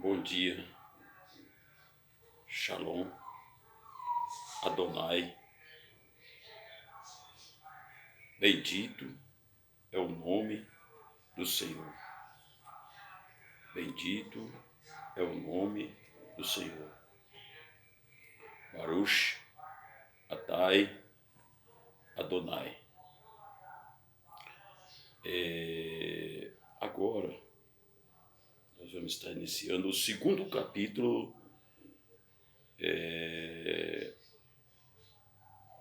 Bom dia, Shalom, Adonai, bendito é o nome do Senhor, bendito é o nome do Senhor. Baruch, Atai, Adonai. Agora, nós vamos estar iniciando o segundo capítulo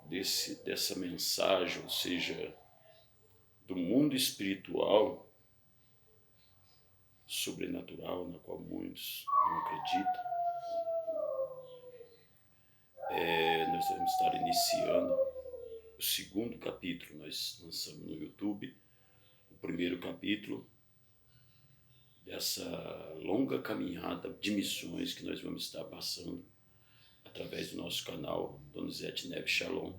dessa mensagem, ou seja, do mundo espiritual, sobrenatural, na qual muitos não acreditam. Nós vamos estar iniciando o segundo capítulo. Nós lançamos no YouTube o primeiro capítulo dessa longa caminhada de missões que nós vamos estar passando através do nosso canal Donizete Neves Shalom,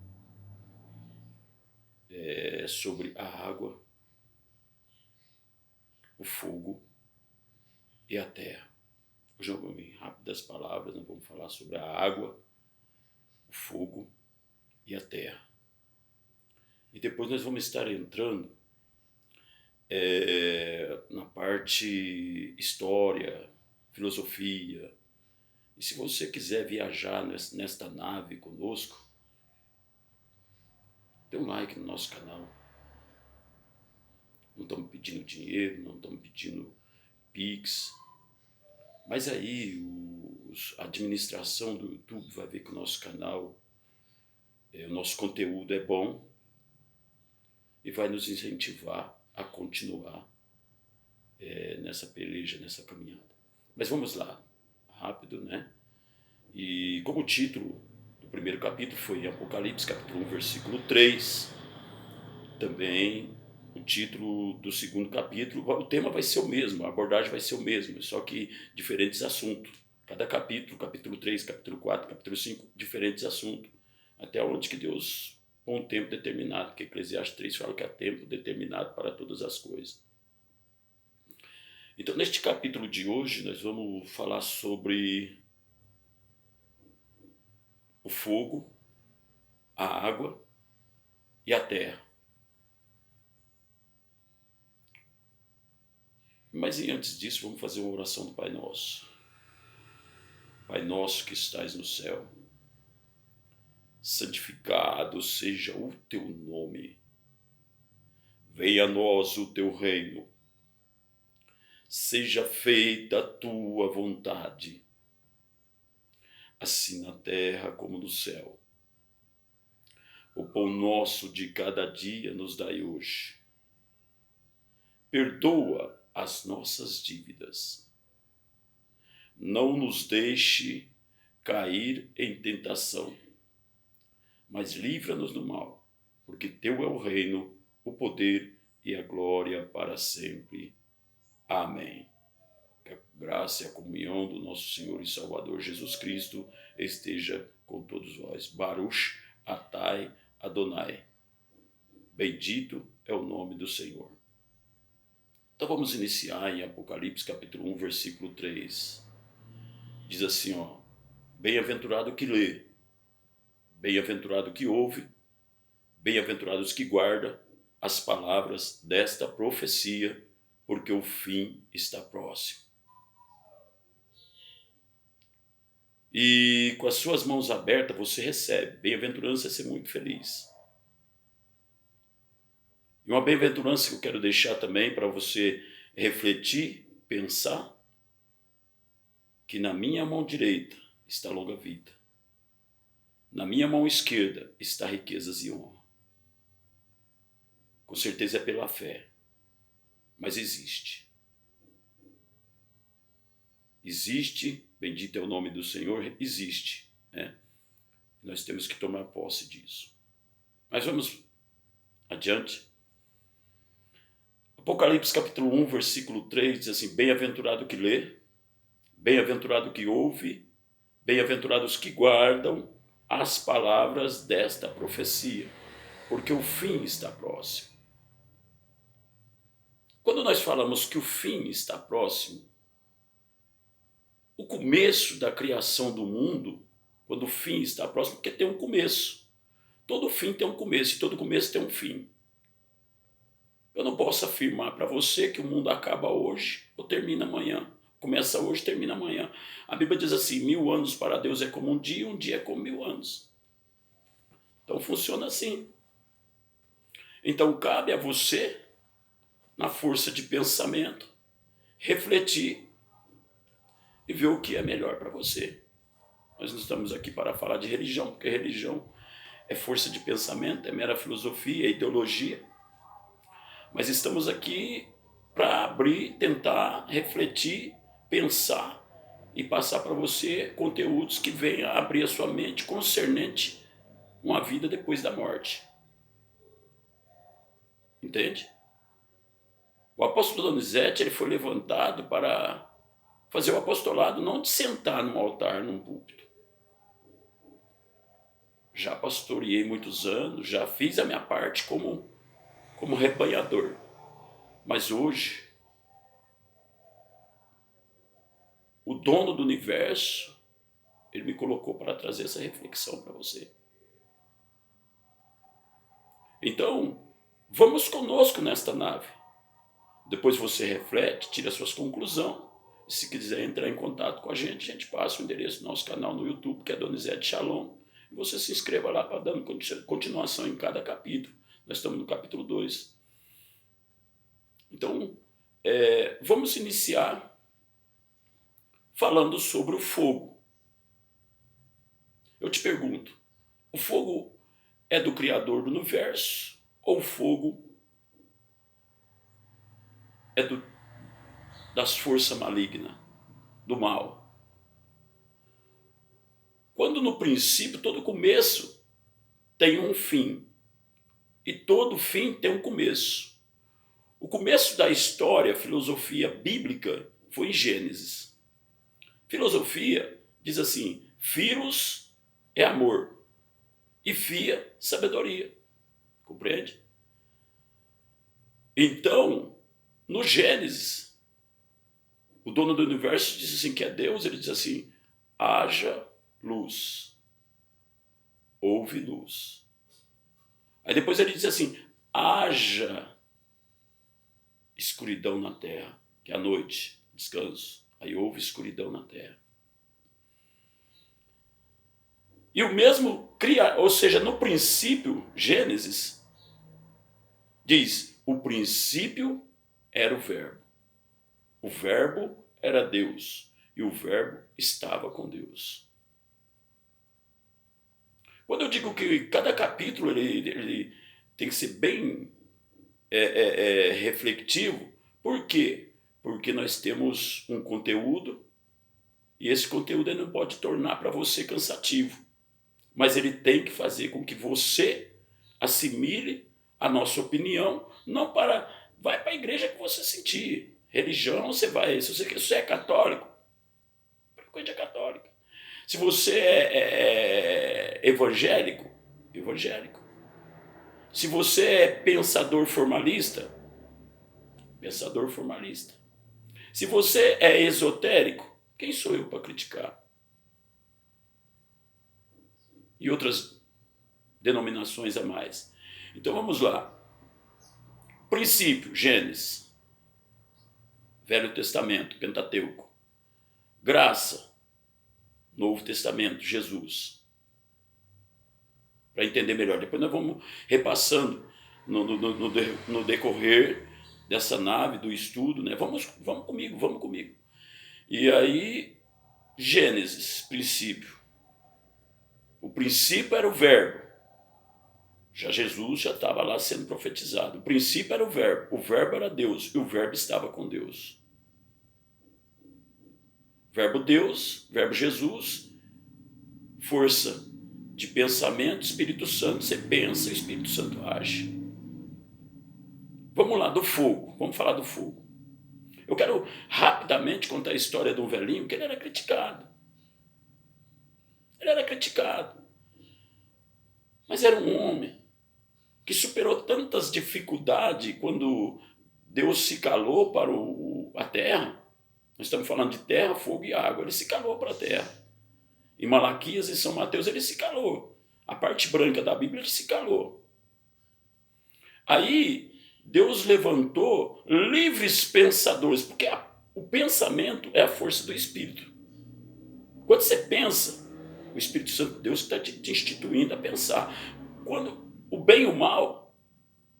sobre a água, o fogo e a terra. Hoje eu vou em rápidas palavras, nós vamos falar sobre a água, o fogo e a terra. E depois nós vamos estar entrando na parte história, filosofia. E se você quiser viajar nesta nave conosco, dê um like no nosso canal. Não estamos pedindo dinheiro, não estamos pedindo Pix. Mas aí a administração do YouTube vai ver que o nosso canal, o nosso conteúdo é bom e vai nos incentivar a continuar nessa peleja, nessa caminhada. Mas vamos lá, rápido, né? E como o título do primeiro capítulo foi Apocalipse, capítulo 1, versículo 3, também o título do segundo capítulo, o tema vai ser o mesmo, a abordagem vai ser o mesmo, só que diferentes assuntos. Cada capítulo, capítulo 3, capítulo 4, capítulo 5, diferentes assuntos. Até onde que Deus põe um tempo determinado, que Eclesiastes 3 fala que há tempo determinado para todas as coisas. Então, neste capítulo de hoje, nós vamos falar sobre o fogo, a água e a terra. Mas antes disso, vamos fazer uma oração do Pai Nosso. Pai nosso que estais no céu, santificado seja o teu nome. Venha a nós o teu reino. Seja feita a tua vontade, assim na terra como no céu. O pão nosso de cada dia nos dai hoje. Perdoa as nossas dívidas. Não nos deixe cair em tentação, mas livra-nos do mal, porque teu é o reino, o poder e a glória para sempre. Amém. Que a graça e a comunhão do nosso Senhor e Salvador Jesus Cristo esteja com todos vós. Baruch, Atai, Adonai. Bendito é o nome do Senhor. Então vamos iniciar em Apocalipse capítulo 1, versículo 3. Diz assim, bem-aventurado que lê, bem-aventurado que ouve, bem-aventurados que guarda as palavras desta profecia, porque o fim está próximo. E com as suas mãos abertas você recebe. Bem-aventurança é ser muito feliz. E uma bem-aventurança que eu quero deixar também para você refletir, pensar, que na minha mão direita está longa vida. Na minha mão esquerda está riquezas e honra. Com certeza é pela fé. Mas existe. Existe, bendito é o nome do Senhor, existe. Né? Nós temos que tomar posse disso. Mas vamos adiante. Apocalipse capítulo 1, versículo 3 diz assim, bem-aventurado que lê, bem-aventurado que ouve, bem-aventurados que guardam as palavras desta profecia, porque o fim está próximo. Quando nós falamos que o fim está próximo, começo da criação do mundo, quando o fim está próximo, porque tem um começo. Todo fim tem um começo e todo começo tem um fim. Eu não posso afirmar para você que o mundo acaba hoje ou termina amanhã. Começa hoje, termina amanhã. A Bíblia diz assim, 1000 anos para Deus é como um dia é como 1000 anos. Então funciona assim. Então cabe a você, na força de pensamento, refletir e ver o que é melhor para você. Nós não estamos aqui para falar de religião, porque religião é força de pensamento, é mera filosofia, é ideologia. Mas estamos aqui para abrir, tentar refletir, pensar e passar para você conteúdos que venham abrir a sua mente concernente uma vida depois da morte. Entende? O apóstolo Donizete ele foi levantado para fazer o apostolado não de sentar num altar, num púlpito. Já pastoreei muitos anos, já fiz a minha parte como rebanhador. Mas hoje, o dono do universo, ele me colocou para trazer essa reflexão para você. Então, vamos conosco nesta nave. Depois você reflete, tira suas conclusões. E se quiser entrar em contato com a gente passa o endereço do nosso canal no YouTube, que é Donizete Shalom. E você se inscreva lá para dar continuação em cada capítulo. Nós estamos no capítulo 2. Então, vamos iniciar falando sobre o fogo. Eu te pergunto, o fogo é do Criador do universo ou o fogo é das forças malignas, do mal? Quando no princípio, todo começo tem um fim e todo fim tem um começo. O começo da história, a filosofia bíblica, foi em Gênesis. Filosofia diz assim, philos é amor e fia, sabedoria. Compreende? Então, no Gênesis, o dono do universo diz assim que é Deus, ele diz assim, haja luz, houve luz. Aí depois ele diz assim, haja escuridão na terra, que é a noite, descanso. Aí houve escuridão na terra. E o mesmo cria, ou seja, no princípio, Gênesis diz, o princípio era o verbo. O verbo era Deus e o verbo estava com Deus. Quando eu digo que cada capítulo ele tem que ser bem reflexivo, por quê? Porque nós temos um conteúdo e esse conteúdo não pode tornar para você cansativo, mas ele tem que fazer com que você assimile a nossa opinião, não para... Vai para a igreja que você sentir. Religião, você vai... Se você é católico, frequente a católica. Se você é evangélico, evangélico. Se você é pensador formalista, pensador formalista. Se você é esotérico, quem sou eu para criticar? E outras denominações a mais. Então vamos lá. Princípio, Gênesis. Velho Testamento, Pentateuco. Graça, Novo Testamento, Jesus. Para entender melhor. Depois nós vamos repassando no decorrer dessa nave, do estudo, né? Vamos comigo. E aí, Gênesis, princípio. O princípio era o verbo. Jesus já estava lá sendo profetizado. O princípio era o verbo era Deus, e o verbo estava com Deus. Verbo Deus, verbo Jesus, força de pensamento, Espírito Santo. Você pensa, o Espírito Santo age. Vamos lá, do fogo. Vamos falar do fogo. Eu quero rapidamente contar a história de um velhinho que ele era criticado. Ele era criticado. Mas era um homem que superou tantas dificuldades quando Deus se calou para a terra. Nós estamos falando de terra, fogo e água. Ele se calou para a terra. Em Malaquias e São Mateus ele se calou. A parte branca da Bíblia ele se calou. Aí Deus levantou livres pensadores, porque o pensamento é a força do Espírito. Quando você pensa, o Espírito Santo de Deus está te instituindo a pensar. Quando o bem e o mal,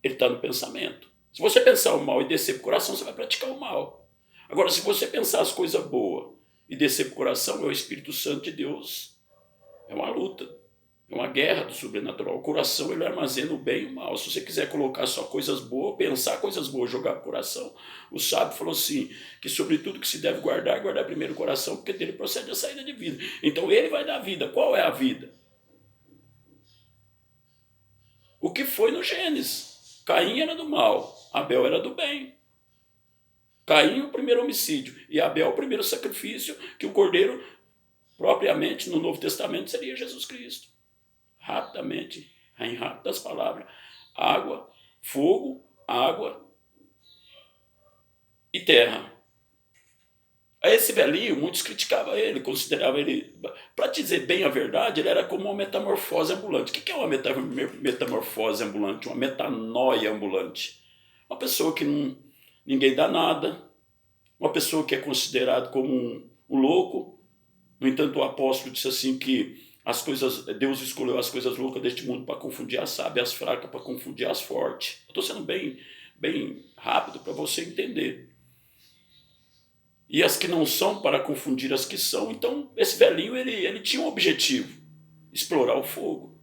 ele está no pensamento. Se você pensar o mal e descer para o coração, você vai praticar o mal. Agora, se você pensar as coisas boas e descer para o coração, é o Espírito Santo de Deus. É uma luta. É uma guerra do sobrenatural. O coração, ele armazena o bem e o mal. Se você quiser colocar só coisas boas, pensar coisas boas, jogar para o coração, o sábio falou assim, que sobre tudo que se deve guardar, guardar primeiro o coração, porque dele procede a saída de vida. Então ele vai dar vida. Qual é a vida? O que foi no Gênesis. Caim era do mal, Abel era do bem. Caim o primeiro homicídio e Abel o primeiro sacrifício, que o cordeiro, propriamente no Novo Testamento, seria Jesus Cristo. Rapidamente, em rápidas palavras, água, fogo, água e terra. Esse velhinho, muitos criticavam ele, consideravam ele, para dizer bem a verdade, ele era como uma metamorfose ambulante. O que é uma metamorfose ambulante? Uma metanoia ambulante. Uma pessoa que ninguém dá nada, uma pessoa que é considerado como um louco. No entanto, o apóstolo disse assim que Deus escolheu as coisas loucas deste mundo para confundir as sábias, as fracas para confundir as fortes. Estou sendo bem rápido para você entender. E as que não são para confundir as que são. Então, esse velhinho, ele tinha um objetivo, explorar o fogo.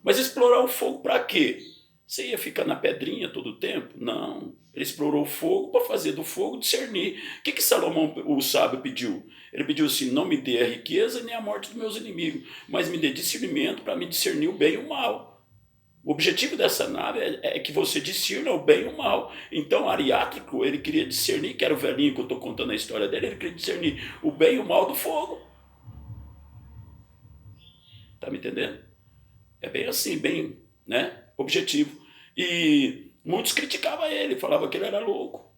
Mas explorar o fogo para quê? Você ia ficar na pedrinha todo o tempo? Não. Ele explorou o fogo para fazer do fogo discernir. O que Salomão, o sábio, pediu? Ele pediu assim, não me dê a riqueza nem a morte dos meus inimigos, mas me dê discernimento para me discernir o bem e o mal. O objetivo dessa nave é que você discirna o bem e o mal. Então, Ariátrico, ele queria discernir, que era o velhinho que eu estou contando a história dele, ele queria discernir o bem e o mal do fogo. Tá me entendendo? É bem assim, bem, né, objetivo. E muitos criticavam ele, falavam que ele era louco.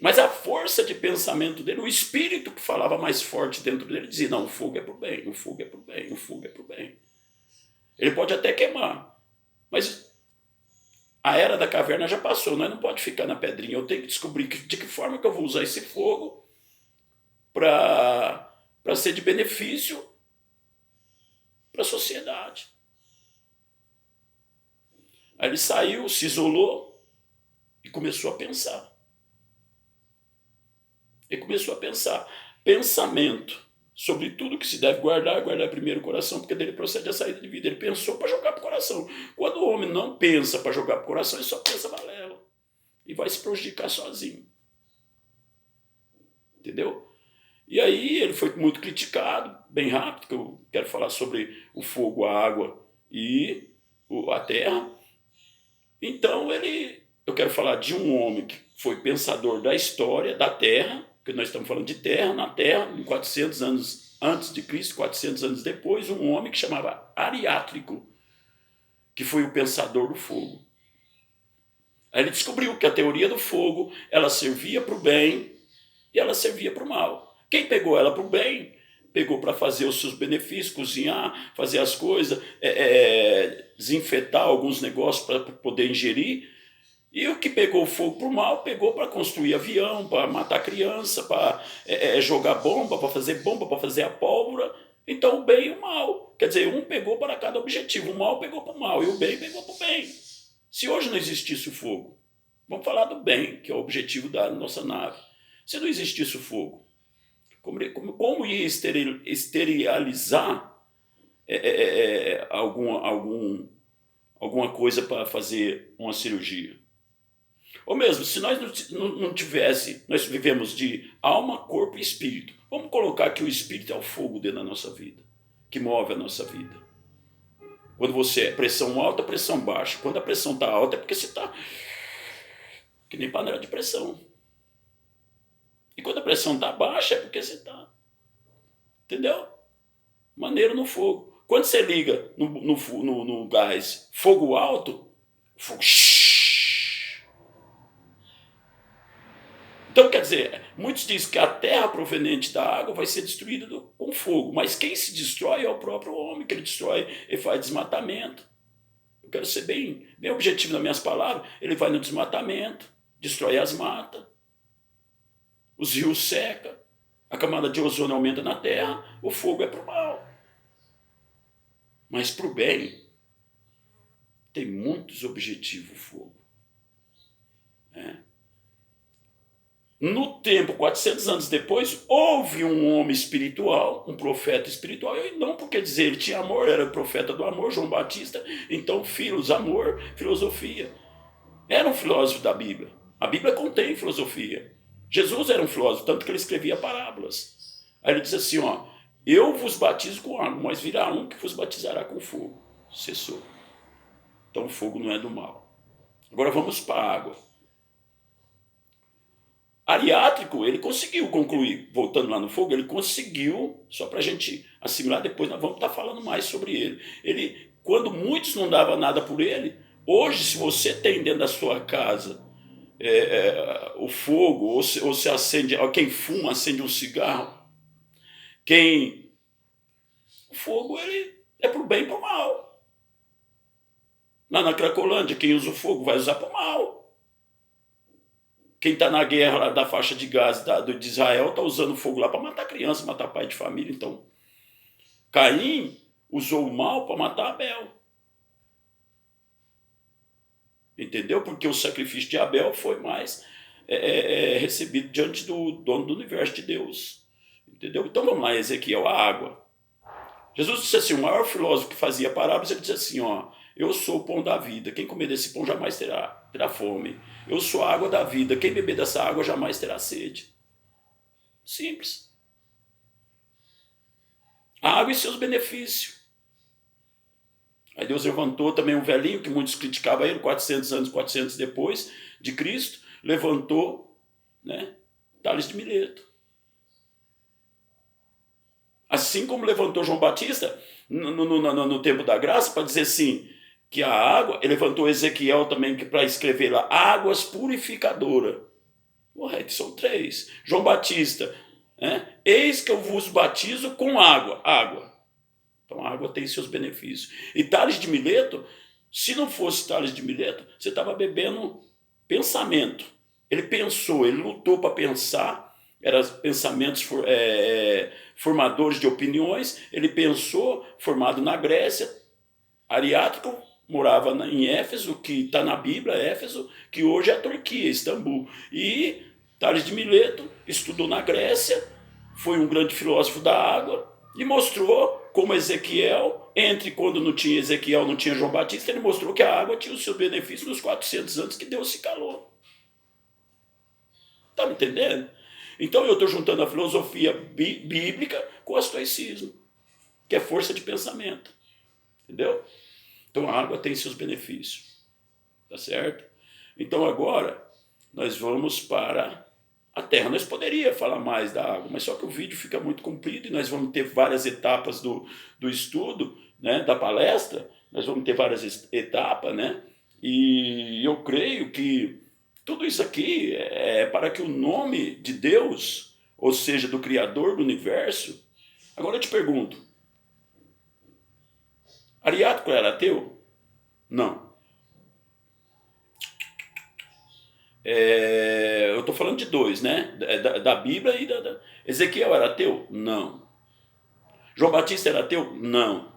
Mas a força de pensamento dele, o espírito que falava mais forte dentro dele, dizia, não, o fogo é pro bem, o fogo é pro bem, o fogo é pro bem. Ele pode até queimar, mas a era da caverna já passou, nós não pode ficar na pedrinha. Eu tenho que descobrir de que forma que eu vou usar esse fogo para ser de benefício para a sociedade. Aí ele saiu, se isolou e começou a pensar. Ele começou a pensar. Pensamento. Sobre tudo que se deve guardar, guardar primeiro o coração, porque dele procede a saída de vida. Ele pensou para jogar para o coração. Quando o homem não pensa para jogar para o coração, ele só pensa balela. E vai se prejudicar sozinho. Entendeu? E aí ele foi muito criticado, bem rápido, que eu quero falar sobre o fogo, a água e a terra. Então eu quero falar de um homem que foi pensador da história, da terra, porque nós estamos falando de terra, na terra, em 400 anos antes de Cristo, 400 anos depois, um homem que chamava Ariátrico, que foi o pensador do fogo. Aí ele descobriu que a teoria do fogo, ela servia para o bem e ela servia para o mal. Quem pegou ela para o bem, pegou para fazer os seus benefícios, cozinhar, fazer as coisas, desinfetar alguns negócios para poder ingerir. E o que pegou o fogo para o mal, pegou para construir avião, para matar criança, para jogar bomba, para fazer a pólvora. Então o bem e o mal. Quer dizer, um pegou para cada objetivo. O mal pegou para o mal e o bem pegou para o bem. Se hoje não existisse o fogo, vamos falar do bem, que é o objetivo da nossa nave. Se não existisse o fogo, como ia esterilizar alguma coisa para fazer uma cirurgia? Ou mesmo, se nós não tivesse, nós vivemos de alma, corpo e espírito. Vamos colocar que o espírito é o fogo dentro da nossa vida, que move a nossa vida. Quando você é pressão alta, pressão baixa. Quando a pressão está alta é porque você está que nem panela de pressão. E quando a pressão está baixa é porque você está, entendeu? Maneiro no fogo. Quando você liga no gás fogo alto, fogo... Então, quer dizer, muitos dizem que a terra proveniente da água vai ser destruída com fogo, mas quem se destrói é o próprio homem, que ele destrói, ele faz desmatamento. Eu quero ser bem objetivo nas minhas palavras. Ele vai no desmatamento, destrói as matas, os rios secam, a camada de ozônio aumenta na terra, o fogo é para o mal. Mas para o bem, tem muitos objetivos o fogo. No tempo, 400 anos depois, houve um homem espiritual, um profeta espiritual, e não porque dizer ele tinha amor, era o profeta do amor, João Batista, então filos, amor, filosofia. Era um filósofo da Bíblia. A Bíblia contém filosofia. Jesus era um filósofo, tanto que ele escrevia parábolas. Aí ele diz assim, ó, eu vos batizo com água, mas virá um que vos batizará com fogo. Cessou. Então o fogo não é do mal. Agora vamos para a água. Ariátrico, ele conseguiu concluir, voltando lá no fogo, ele conseguiu, só para a gente assimilar, depois nós vamos estar falando mais sobre ele. Ele, quando muitos não davam nada por ele, hoje, se você tem dentro da sua casa o fogo, ou se acende, quem fuma, acende um cigarro, o fogo ele é para o bem e para o mal. Lá na Cracolândia, quem usa o fogo vai usar para o mal. Quem está na guerra lá da faixa de Gaza de Israel está usando fogo lá para matar criança, matar pai de família. Então, Caim usou o mal para matar Abel. Entendeu? Porque o sacrifício de Abel foi mais recebido diante do dono do universo, de Deus. Entendeu? Então vamos lá, Ezequiel, a água. Jesus disse assim, o maior filósofo que fazia parábolas, ele disse assim, ó, eu sou o pão da vida, quem comer desse pão jamais terá fome. Eu sou a água da vida, quem beber dessa água jamais terá sede. Simples. A água e seus benefícios. Aí Deus levantou também um velhinho, que muitos criticavam ele, 400 depois de Cristo, levantou, né, Tales de Mileto. Assim como levantou João Batista no tempo da graça, para dizer assim, que a água, ele levantou Ezequiel também para escrever lá, águas purificadoras. Correto, são 3. João Batista, eis que eu vos batizo com água. Então a água tem seus benefícios. E Tales de Mileto, se não fosse Tales de Mileto, você estava bebendo pensamento. Ele pensou, ele lutou para pensar, eram pensamentos formadores de opiniões, ele pensou, formado na Grécia, Ariátrico, morava em Éfeso, que está na Bíblia, Éfeso, que hoje é a Turquia, Istambul. E Tales de Mileto estudou na Grécia, foi um grande filósofo da água, e mostrou como Ezequiel, quando não tinha Ezequiel, não tinha João Batista, ele mostrou que a água tinha o seu benefício nos 400 anos que Deus se calou. Está me entendendo? Então eu estou juntando a filosofia bíblica com o estoicismo, que é força de pensamento. Entendeu? Então a água tem seus benefícios. Tá certo? Então agora nós vamos para a terra. Nós poderíamos falar mais da água, mas só que o vídeo fica muito comprido e nós vamos ter várias etapas do estudo, né, da palestra. Nós vamos ter várias etapas, né? E eu creio que tudo isso aqui é para que o nome de Deus, ou seja, do Criador do Universo... Agora eu te pergunto, Ariátrico era ateu? Não. Eu estou falando de 2, né? Da Bíblia e da... Ezequiel era ateu? Não. João Batista era ateu? Não.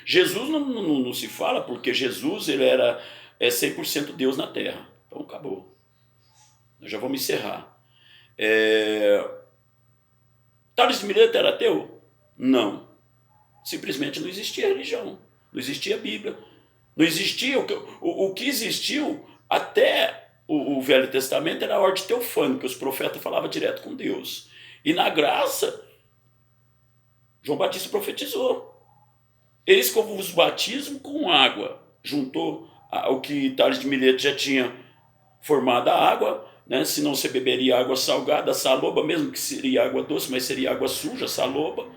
Jesus não se fala, porque Jesus ele era 100% Deus na Terra. Então acabou. Nós já vamos encerrar. Tales de Mileto era ateu? Não. Simplesmente não existia religião. Não existia Bíblia. Não existia... O que existiu até o Velho Testamento era a ordem teofânica. Os profetas falavam direto com Deus. E na graça, João Batista profetizou. Eis que eu vos batismo com água. Juntou o que Tales de Mileto já tinha formado a água, né? Senão você beberia água salgada, saloba, mesmo que seria água doce, mas seria água suja, saloba.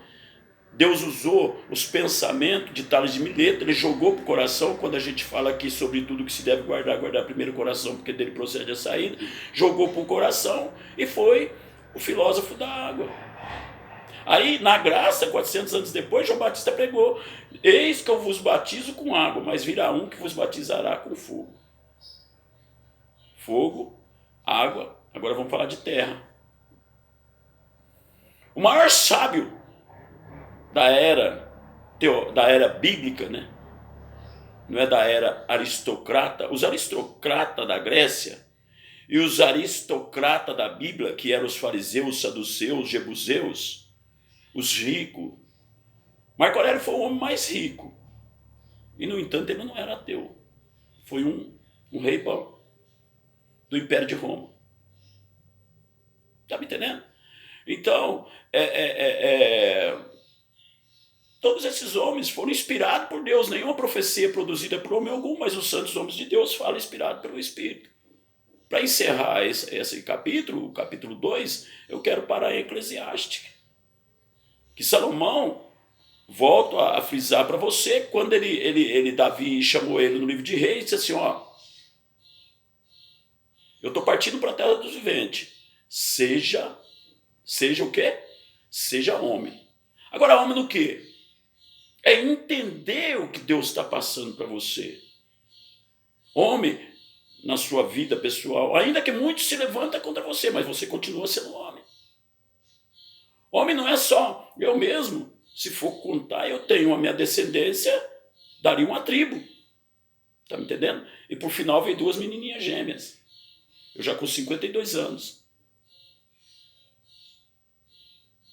Deus usou os pensamentos de Tales de Mileto, ele jogou para o coração, quando a gente fala aqui sobre tudo que se deve guardar, guardar primeiro o coração, porque dele procede a saída, jogou para o coração e foi o filósofo da água. Aí, na graça, 400 anos depois, João Batista pregou: eis que eu vos batizo com água, mas virá um que vos batizará com fogo. Fogo, água, agora vamos falar de terra. O maior sábio da era bíblica, né? Não é da era aristocrata. Os aristocratas da Grécia e os aristocratas da Bíblia, que eram os fariseus, saduceus, jebuseus, os ricos. Marco Aurélio foi o homem mais rico. E, no entanto, ele não era ateu. Foi um rei bom do Império de Roma. Está me entendendo? Então, todos esses homens foram inspirados por Deus. Nenhuma profecia produzida por homem algum, mas os santos homens de Deus falam inspirados pelo Espírito. Para encerrar esse capítulo, o capítulo 2, eu quero parar em Eclesiastes. Que Salomão, volto a frisar para você, quando Davi chamou ele no livro de Reis, disse assim, ó, eu estou partindo para a terra dos viventes. Seja o quê? Seja homem. Agora, homem no quê? É entender o que Deus está passando para você. Homem na sua vida pessoal, ainda que muitos se levantem contra você, mas você continua sendo homem. Homem não é só eu mesmo. Se for contar, eu tenho a minha descendência, daria uma tribo. Está me entendendo? E por final veio 2 menininhas gêmeas. Eu já com 52 anos.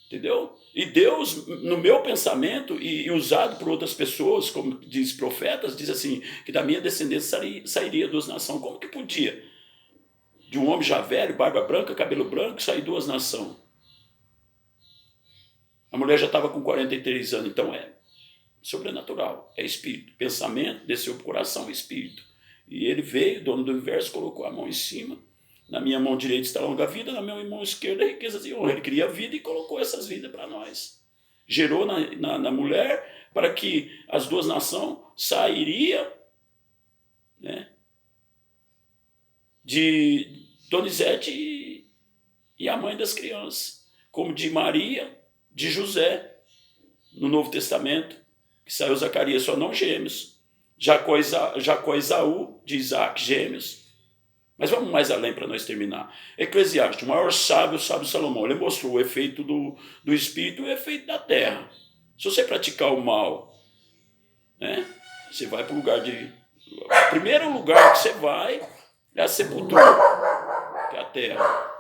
Entendeu? E Deus, no meu pensamento, e usado por outras pessoas, como diz profetas, diz assim, que da minha descendência sairia 2 nações. Como que podia? De um homem já velho, barba branca, cabelo branco, sair 2 nações. A mulher já estava com 43 anos, então é sobrenatural, é espírito. Pensamento, desceu para o coração, espírito. E ele veio, dono do universo, colocou a mão em cima. Na minha mão direita está a longa vida, na minha mão esquerda riquezas e honra. Ele queria vida e colocou essas vidas para nós. Gerou na mulher para que as 2 nações sairiam, né, de Donizete e a mãe das crianças, como de Maria, de José, no Novo Testamento, que saiu Zacarias, só não gêmeos. Jacó e Esaú, de Isaac, gêmeos. Mas vamos mais além para nós terminar. Eclesiastes, o maior sábio, o sábio Salomão, ele mostrou o efeito do espírito e o efeito da terra. Se você praticar o mal, né, você vai para o lugar de... O primeiro lugar que você vai é a sepultura, que é a terra.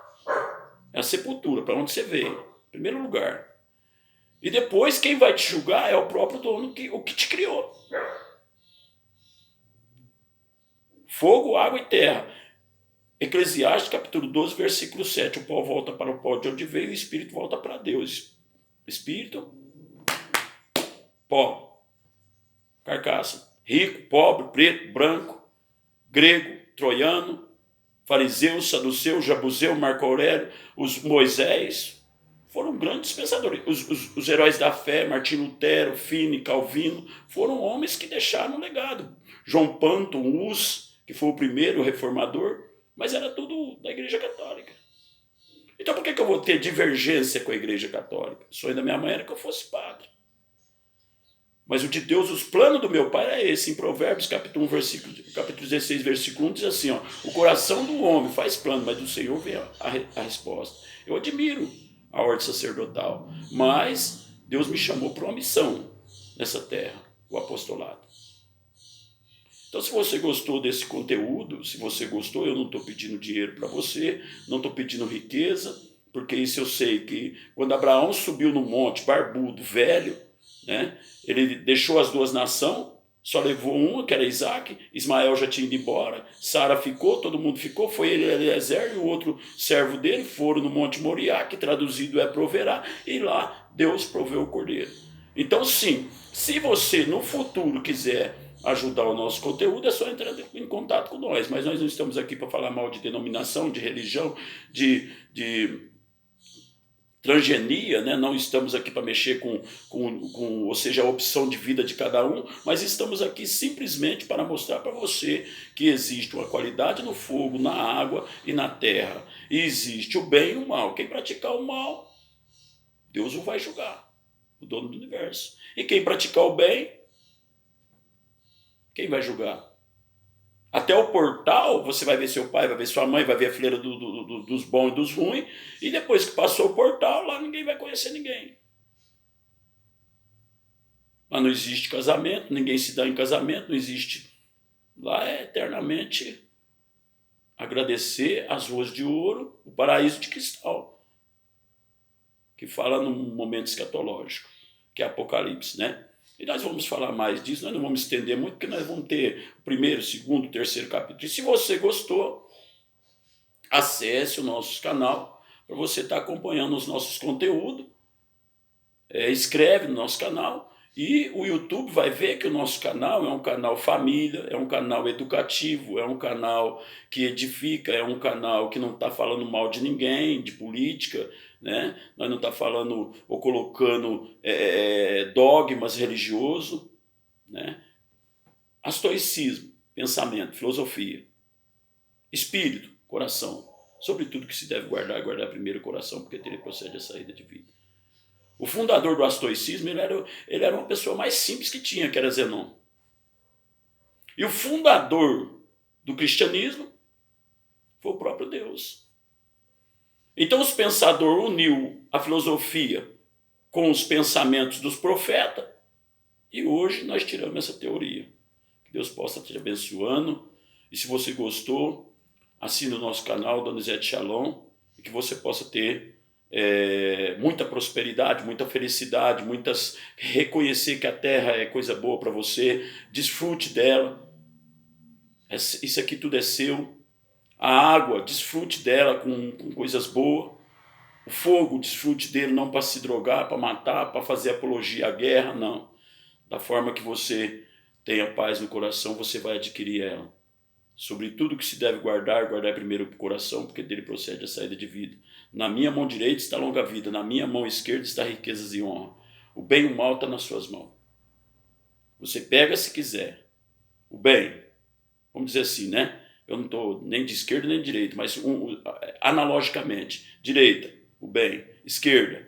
É a sepultura, para onde você veio. Primeiro lugar. E depois quem vai te julgar é o próprio dono, o que te criou. Fogo, água e terra. Eclesiastes capítulo 12, versículo 7. O pó volta para o pó de onde veio e o espírito volta para Deus. Espírito, pó, carcaça. Rico, pobre, preto, branco, grego, troiano, fariseu, saduceu, jabuseu, Marco Aurélio, os Moisés, foram grandes pensadores. Os heróis da fé, Martim Lutero, Fini, Calvino, foram homens que deixaram um legado. João Panto, Hus, que foi o primeiro reformador, mas era tudo da Igreja Católica. Então por que eu vou ter divergência com a Igreja Católica? O sonho da minha mãe era que eu fosse padre. Mas o de Deus, os planos do meu pai é esse. Em Provérbios, capítulo 16, versículo 1, diz assim, ó, o coração do homem faz plano, mas do Senhor vem a resposta. Eu admiro a ordem sacerdotal, mas Deus me chamou para uma missão nessa terra, o apostolado. Então, se você gostou desse conteúdo, se você gostou, eu não estou pedindo dinheiro para você, não estou pedindo riqueza, porque isso eu sei que quando Abraão subiu no monte, barbudo, velho, né, ele deixou as 2 nações, só levou uma, que era Isaac, Ismael já tinha ido embora, Sara ficou, todo mundo ficou, foi ele, Eliezer e o outro servo dele, foram no Monte Moriá, que traduzido é proverá, e lá Deus proveu o cordeiro. Então, sim, se você no futuro quiser ajudar o nosso conteúdo, é só entrar em contato com nós. Mas nós não estamos aqui para falar mal de denominação, de religião, de transgenia, né? Não estamos aqui para mexer ou seja, a opção de vida de cada um, mas estamos aqui simplesmente para mostrar para você que existe uma qualidade no fogo, na água e na terra. E existe o bem e o mal. Quem praticar o mal, Deus o vai julgar, o dono do universo. E quem praticar o bem, quem vai julgar? Até o portal, você vai ver seu pai, vai ver sua mãe, vai ver a fileira dos bons e dos ruins, e depois que passou o portal, lá ninguém vai conhecer ninguém. Lá não existe casamento, ninguém se dá em casamento, não existe. Lá é eternamente agradecer as ruas de ouro, o paraíso de cristal, que fala num momento escatológico, que é Apocalipse, né? E nós vamos falar mais disso, nós não vamos estender muito, porque nós vamos ter o primeiro, segundo, terceiro capítulo. E se você gostou, acesse o nosso canal para você estar acompanhando os nossos conteúdos. Escreve no nosso canal e o YouTube vai ver que o nosso canal é um canal família, é um canal educativo, é um canal que edifica, é um canal que não está falando mal de ninguém, de política, né? Nós não está falando ou colocando dogmas religiosos, né? Estoicismo, pensamento, filosofia, espírito, coração, sobre tudo que se deve guardar primeiro o coração, porque dele procede a saída de vida. O fundador do estoicismo, ele era uma pessoa mais simples que tinha, que era Zenon. E o fundador do cristianismo foi o próprio Deus. Então os pensadores uniu a filosofia com os pensamentos dos profetas e hoje nós tiramos essa teoria. Que Deus possa te abençoando. E se você gostou, assine o nosso canal, Donizete Shalom, e que você possa ter muita prosperidade, muita felicidade, reconhecer que a terra é coisa boa para você, desfrute dela. Isso aqui tudo é seu. A água, desfrute dela com coisas boas. O fogo, desfrute dele não para se drogar, para matar, para fazer apologia à guerra, não. Da forma que você tenha paz no coração, você vai adquirir ela. Sobre tudo que se deve guardar primeiro o coração, porque dele procede a saída de vida. Na minha mão direita está longa vida, na minha mão esquerda está riquezas e honra. O bem e o mal está nas suas mãos. Você pega se quiser. O bem, vamos dizer assim, né? Eu não estou nem de esquerda nem de direita, mas analogicamente, direita, o bem, esquerda,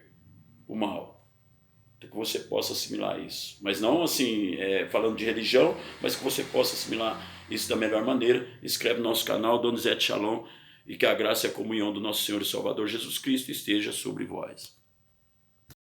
o mal. Então que você possa assimilar isso. Mas não assim, falando de religião, mas que você possa assimilar isso da melhor maneira. Inscreve no nosso canal, Donizete Shalom, e que a graça e a comunhão do nosso Senhor e Salvador Jesus Cristo esteja sobre vós.